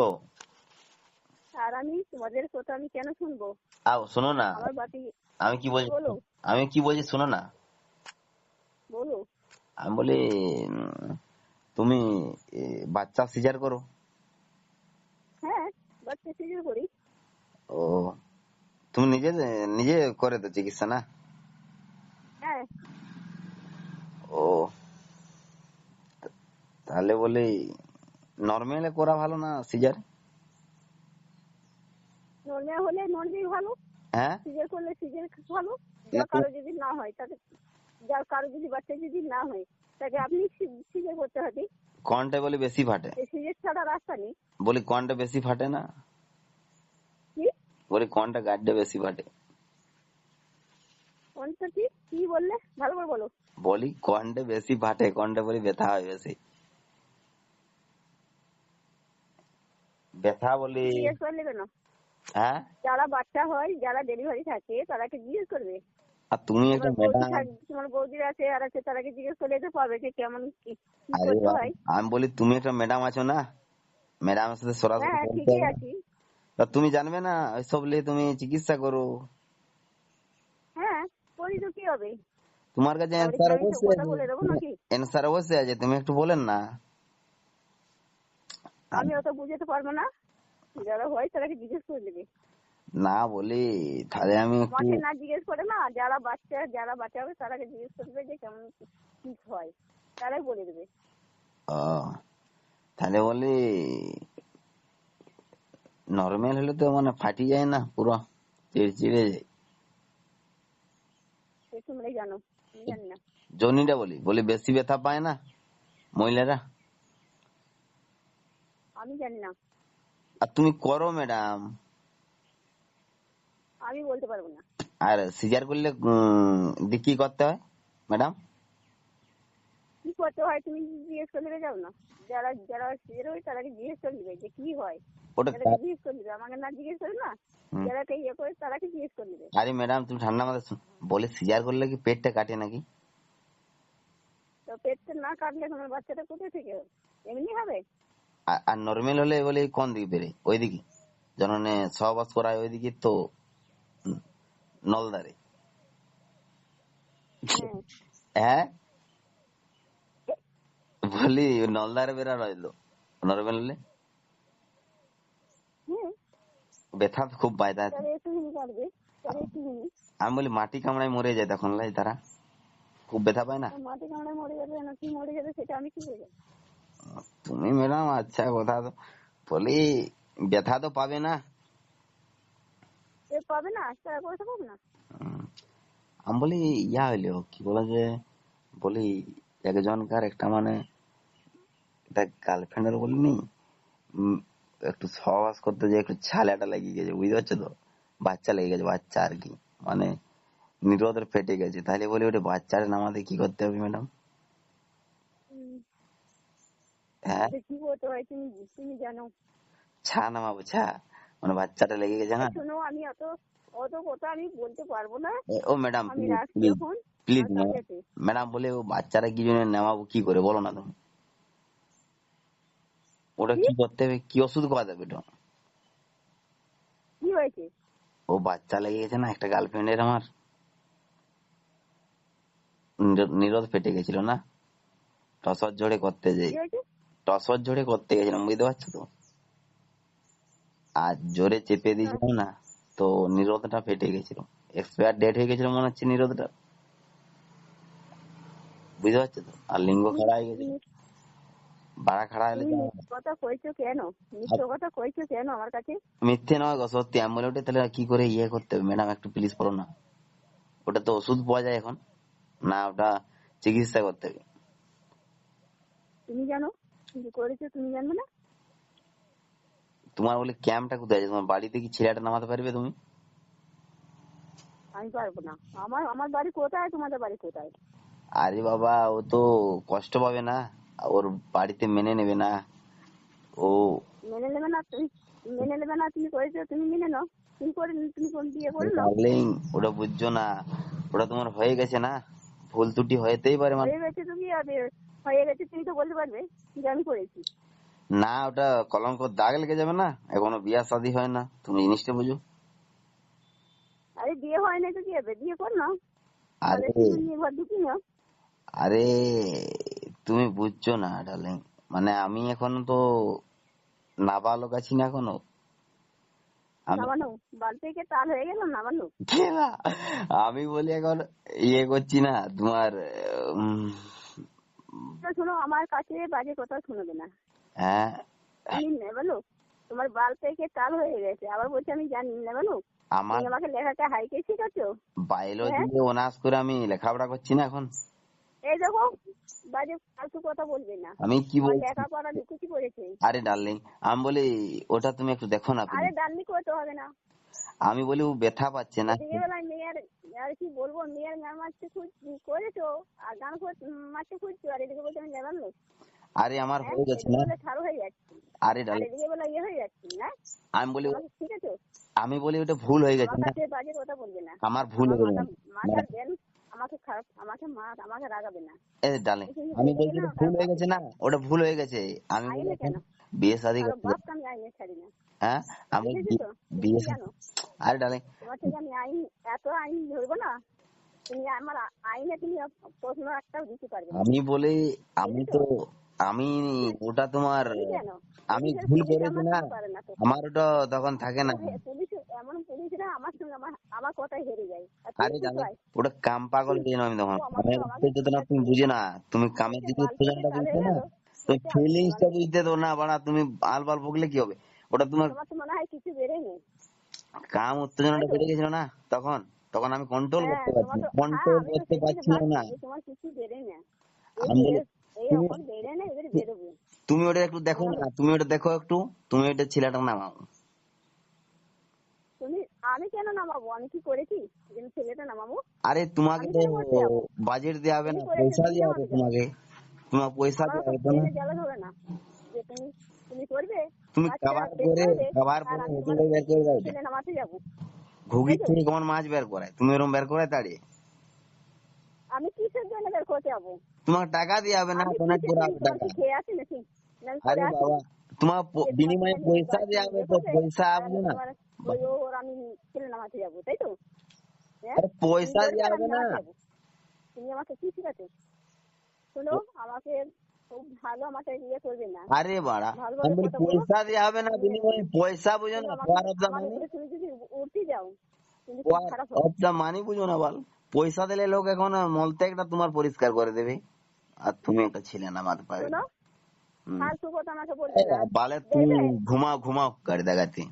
আর আমি তোমাদের কথা আমি কেন শুনবো? শোনো না, আমার বাতি আমি কি বলছি, বলো শোনো না। বলো। আমি বলি তুমি বাচ্চা সিজার করো? হ্যাঁ, বাচ্চা সিজার করি। ও, তুমি নিজে নিজে করে তো চিকিৎসা না? হ্যাঁ। ও, তাহলে বলি নরমালে করা ভালো না সিজার? নর্মাল হলে নর্মাল ভালো, হ্যাঁ, সিজার করলে সিজার ভালো। যার কারো যদি না হয় তাকে, যার কারো যদি বাচ্চা যদি না হয় তাকে আপনি সিজার করতে হবে। কোনটা বলি বেশি ফাটে? সিজার ছাড়া রাস্তা নেই। বলি কোনটা বেশি ফাটে না? কি বলি কোনটা গাড্ডে বেশি ফাটে? কোনটা কি বললে ভালো করে বলো। বলি কোনটা বেশি ফাটে, কোনটা বলি ব্যথা হয় বেশি? ব্যথা বলি। জিজ্ঞেস করে নেবে না। হ্যাঁ, যারা বাচ্চা হয়, যারা ডেলিভারি থাকে তারাকে জিজ্ঞেস করবে। আর তুমি একটা ম্যাডাম। তোমার বৌদির আছে আর আছে, তারাকে জিজ্ঞেস করলে তো পাবে যে কেমন কি আরে করতে বাবা, হয়। আমি বলি তুমি একটা ম্যাডাম আছো না, ম্যাডামের সাথে সরাসরি হ্যাঁ বলতে ঠিকই হবে না? আছি। তা তুমি জানবে না ওইসব নিয়ে তুমি চিকিৎসা করো? হ্যাঁ করি তো কি হবে, তোমার কাছে তারপরে কি অ্যান্সার আমি সব অবশ্যই কথা আছে, বলে দেবো নাকি? অ্যান্সার অবশ্যই আছে, তুমি একটু বলেন না। আমি অত বুঝাতে পারবো না, যারা হয় তারাকে জিজ্ঞেস করে নেবে। না বলি তাহলে আমি একটু। মাকে না জিজ্ঞেস করে না, যারা বাচ্চা হবে তারাকে জিজ্ঞেস করবে যে কেমন কি হয়, তারাই বলে দেবে। ও, তাহলে বলি নরমাল হলে তো মানে ফাটি যায় না, পুরো চিড়চিড়ে যায়। তোমরাই জানো, আমি জানি না। জনিটা বলি বলি বেশি ব্যথা পায় না মহিলারা? আমি জানি না, আর তুমি করো ম্যাডাম। আমি বলতে পারবো না। আর সিজার করলে কি করতে হয় ম্যাডাম? কি করতে হয় তুমি জিজ্ঞেস করে নেবে, যাও না। যারা যারা সিজার হয় তারাকে জিজ্ঞেস করে নেবে যে কি হয়, ওটা তাদেরকে জিজ্ঞেস করে নেবে, আমাকে না জিজ্ঞেস করে না। যারা ইয়ে করে তারাকে জিজ্ঞেস করে নেবে। আরে ম্যাডাম তুমি ঠান্ডা মাথায় বলে সিজার করলে কি পেটটা কাটে নাকি? তো পেটটা না কাটলে তোমার বাচ্চাটা কোথায় থেকে হবে? এমনি হবে। আর নরমাল হলে বলে কোন দিকে বেড়ে? ওইদিকে জননে সহবাস করায় ওইদিকে তো, নলদারে। হ্যাঁ। হ্যাঁ, বলি নলদারে বেড়া রইলো নরমাল হলে। হ্যাঁ ব্যথা তো খুব পায় তাই তো? তাহলে একটুখানি কাটবে, তাহলে একটুখানি। আমি বলি মাটি কামড়ায় মরে যায় তখন লাই তারা, খুব ব্যথা পায় না? মাটি কামড়ে মরে যাবে না কি মরে যাবে সেটা আমি কি বলবো? তুমি ম্যাডাম আচ্ছা কথা তো বলি, ব্যথা তো পাবে না? এ পাবে না, তারা পয়সা পাবে না। আমি বলি ইয়া হইলো কি বলে যে, বলি একজনকার একটা মানে গার্লফ্রেন্ডের বলিনি, উম, একটু সহবাস করতে যে একটু ছালাটা লেগে গেছে, বুঝতে পারছো তো? বাচ্চা লেগে গেছে, বাচ্চা আর কি, মানে নিরোধের ফেটে গেছে। তাহলে বলি ওটা বাচ্চারে নামাতে কি করতে হবে ম্যাডাম? হ্যাঁ, কি করতে হয় তুমি তুমি জানো। ছা নামাবো, ছা, মানে বাচ্চাটা লেগে গেছে না। শোনো, আমি অত অত কথা আমি বলতে পারবো না। ও ম্যাডাম আমি প্লিজ রাখছি প্লিজ এখন, প্লিজ, আমার কাজ আছে। ম্যাডাম বলে ও বাচ্চারা কি জন্য নামাবো কি করে বলো না তুমি? ওটা কি কি করতে হবে, কি ওষুধ খাওয়াতে হবে ওটা? কি হয়েছে? ও বাচ্চা লেগে গেছে না একটা গার্লফ্রেন্ডের আমার, নিরোধ ফেটে গেছিল না, টসর জোরে করতে যাই, কি হয়েছে? টসর জোরে করতে গেছিলাম, বুঝতে পারছো তো? আর জোরে চেপে হ্যাঁ। দিয়েছিলাম না, তো নিরোধটা ফেটে গেছিল, এক্সপায়ার ডেট হয়ে গেছিল মনে হচ্ছে নিরোধটা, বুঝতে পারছো তো? আর লিঙ্গ খাড়া হয়ে গেছিল, বাড়া খাড়া হলে তুমি মিথ্যে কথা কইছো কেন? মিথ্যে কথা কইছো কেন আমার কাছে? মিথ্যে নয় গো, সত্যি। আমি বলে ওটা তাহলে কি করে ইয়ে করতে হবে ম্যাডাম, একটু প্লিজ বলো না। ওটা তো ওষুধ পাওয়া যায় এখন না, ওটা চিকিৎসা করতে হবে? তুমি জানো কি করেছো, তুমি জানবে না? তোমার বলে ক্যাম্পটা কোথায় আছে? তোমার বাড়িতে কি ছেলেটা নামাতে পারবে তুমি? আমি পারবো না। আমার আমার বাড়ি কোথায়, তোমাদের বাড়ি কোথায়? আরে বাবা, ও তো কষ্ট পাবে না, ওর বাড়িতে মেনে নেবে না ও। মেনে নেবে না তুমি, মেনে নেবে না তুমি করেছো, তুমি মেনে নাও। তুমি করে, তুমি কোন বিয়ে করে নাও। ডার্লিং ওটা বুঝছো না, ওটা তোমার হয়ে গেছে না, ভুল ত্রুটি হতেই পারে মানে। হয়ে গেছে, তুমি হয়ে গেছে তুমি তো বলতে পারবে যে আমি করেছি। না ওটা কলঙ্ক দাগ লেগে যাবে না, এখনো বিয়া শাদী হয় না, তুমি জিনিসটা বুঝো। আরে বিয়ে হয় নাই তো কি হবে, বিয়ে কর না, তাহলে আরে সিঁদুর নিয়ে ঘর ঢুকি না। আরে তুমি বুঝছো না ডার্লিং, মানে আমি এখনো তো নাবালক আছি না এখনো। আমি নামানো বাল থেকে তাল হয়ে গেল নামানো। কেনা, আমি বলি এখন ইয়ে করছি না তোমার উম, তো শোনো, আমার কাছে বাজে কথা শুনবে না। হ্যাঁ আমি নেবেলো, তোমার বাল থেকে তাল হয়ে গেছে, আবার বলছি আমি জানি নেবেলো। আমার তুমি আমাকে লেখাটা হাইকে শিখাচ্ছো। বায়োলজি হ্যাঁ, নিয়ে অনার্স করে আমি লেখাপড়া করছি না এখন। এই দেখো, বাজে ফালতু কথা বলবে না। আমি কি আমার বলছি, লেখাপড়া লুকুচি পড়েছে। আরে ডার্লিং আমি বলি ওটা তুমি একটু দেখো না আরে প্লিজ। ডান্ডি করতে হবে না। আমি বলি ও ব্যথা পাচ্ছে না। এদিকে বেলায় মেয়ের, আর কি বলবো, মেয়ের গান মারতে করেছো, আর গান মারতে খুঁজছো, আর এদিকে বলছো আমি নেবার লোক। আরে আমার হ্যাঁ, হয়ে গেছে এদিকে না। বলে ছাড়ো হয়ে যাচ্ছি, আরে আর ডার্লিং এদিকে বেলা ইয়ে হয়ে যাচ্ছি না। আমি বলি, আমাকে ঠিক আছে, আমি বলি ওটা ভুল হয়ে গেছে আমার না, কাছে বাজে কথা বলবে না। আমার ভুল আমার হয়ে মাথা, গেছে মানে মাথার বেন আমাকে খারাপ, আমাকে রাগাবে না। এই ডার্লিং তুমি আমি হয়ে বলছি গেলে ওটা না, ভুল কারো হয়ে বাপকে গেছে না, ছাড়ি, ওটা ভুল হয়ে গেছে। আমি বলি আইনে এখন কেন, বিয়ে শাদী কারো করতে যাবো। বাপকে আমি আইনে ছাড়ি না। হ্যাঁ আমি বুঝেছি তো, তুমি বিয়ে কি জানো, আরে ডার্লিং তোমার থেকে আমি আইন, এত আইন ধরবো না, তুমি আমার আইনে তুমি প্রশ্ন একটাও দিতে পারবে না। আমি বলি আমি বুঝেছো, তো আমি ওটা তোমার তুমি কেন, আমি পুলিশের ভুল পুলিশ করেছি আমার না, সঙ্গে পারে না তো। আমার ওটা তখন থাকে না। পুলিশ, এমন পুলিশরা আমার সঙ্গে আমার কথাই হেরে যায়, আর তুমি আরে কি ডার্লিং হয়। ওটা কাম পাগল দিয়ে আমি তখন ও আমি আমাকে আমাকে উত্তেজনা না, তুমি শিখাচ্ছে, বুঝে না, তুমি কামের বলছে দিকে বাল থেকে উত্তেজনাটা তাল বুঝতে হয়ে না, গেল, তুমি বলছে আমি ফিলিংসটা নেবানো। বুঝতে তো না বাড়া, তুমি আলবাল বকলে কি হবে, ওটা তোমার তোমার তো মনে হয় কিছু বেরোয়নি, কাম তাই উত্তেজনাটা তো। বেড়ে গেছিল না তখন, তখন আমি কন্ট্রোল হ্যাঁ করতে পারছি তোমার না, তো, হ্যাঁ কন্ট্রোল আমি তো করতে সেই থেকে পারছিলাম ভাবছি না। যে তোমার কিছু বেরোয় না, এই আমি বলি এই তুমি এখন বেরোয় না, এবারে বেরোবে। তুমি ওটা একটু দেখো নামানো, না, তুমি ওটা দেখো একটু, তুমি ওটা ছেলেটার নামাও। তুমি, আমি কেন নামাবো, আমি কি করেছি যে আমি ছেলেটা নামাবো। আরে তোমাকে আমি তো কেন করতে যাবো, বাজেট দেওয়া হবে তুমি না, করেছো পয়সা তুমি দেওয়া হবে নামাতে যাও। তোমাকে, তোমার পয়সা আমারও দেওয়া তো হবে তো না। ব্রেনে জ্বালা ধরে না যে তুমি, তুমি করবে, তুমি বাচ্চা খাবার পেট করে করবে, খাবার আর পরে আমি তোমার হোটেলে বের করে দাও ওটা। ছেলে নামাতে যাবো, তাই ঘুগির তো। থেকে কেমন মাছ বের করায়, তুমি ওরকম বের করায় তাড়িয়ে, আমি কিসের জন্য বের করতে যাবো, তোমাকে টাকা দেওয়া হবে না, আমি ডোনেট কিসের করা জন্য, হবে তোমার টাকা। কি খেয়ে আসি নাকি, না আমি করে আরে আসি, বাবা তোমার যে তোমার বিনিময়ে ছেলে পয়সা বাচ্চা দেওয়া হবে ইয়ে তো, করবে, পয়সা আর আমি বুঝো না। তোমার ওই ওর আমি ছেলে নামাতে যাবো, তাই তো। হ্যাঁ, আরে তুমি পয়সা করবে দেওয়া আর হবে আমি না। নামাতে যাবো। তুমি আমাকে কি শিখাচ্ছো, শোনো, আমাকে খুব ভালো আমাকে ইয়ে করবে না, আরে বাড়া আমি ভালোভাবে বলি কথা বলো। পয়সা দেওয়া হবে না, তুমি বিনিময়ে পয়সা বুঝো তুমি না, আমাকে, পাওয়ার অফ দা আমার মানি, উপরে তুমি যদি উঠতে যাও, তুমি খুব পাওয়ার খারাপ হবে। অফ দা মানি বুঝো না বল। পয়সা দিলে লোক এখন মলত্যাগটা তোমার পরিষ্কার করে দেবে, আর তুমি একটা ছেলে নামাতে পারবে শোনো, না। হুম। ফালতু কথা আমাকে বলবে না, বালে তুমি দেখবে। ঘুমাও ঘুমাও গাড়ি দেখাতে।